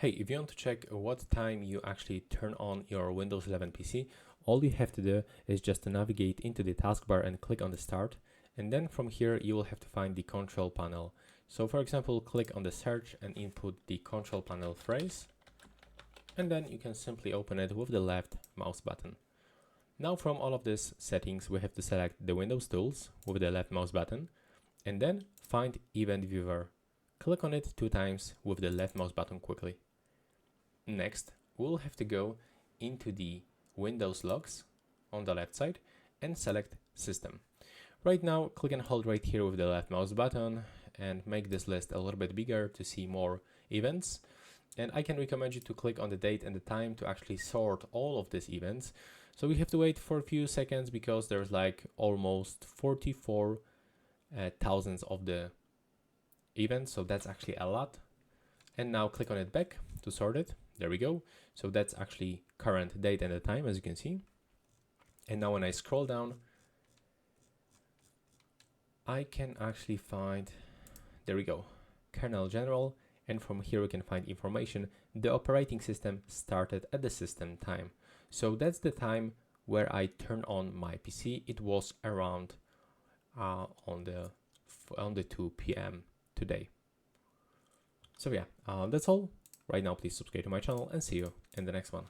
Hey, if you want to check what time you actually turn on your Windows 11 PC, all you have to do is just to navigate into the taskbar and click on the start. And then from here, you will have to find the control panel. So for example, click on the search and input the control panel phrase. And then you can simply open it with the left mouse button. Now from all of these settings, we have to select the Windows tools with the left mouse button and then find Event Viewer. Click on it 2 times with the left mouse button quickly. Next, we'll have to go into the Windows logs on the left side and select System. Right now, click and hold right here with the left mouse button and make this list a little bit bigger to see more events. And I can recommend you to click on the date and the time to actually sort all of these events. So we have to wait for a few seconds because there's like almost 44 thousands of the events. So that's actually a lot. And now click on it back to sort it. There we go. So that's actually current date and the time, as you can see. And now when I scroll down, I can actually find, there we go, kernel general. And from here we can find information. The operating system started at the system time. So that's the time where I turn on my PC. It was around on the 2 p.m. today. So yeah, that's all. Right now, please subscribe to my channel and see you in the next one.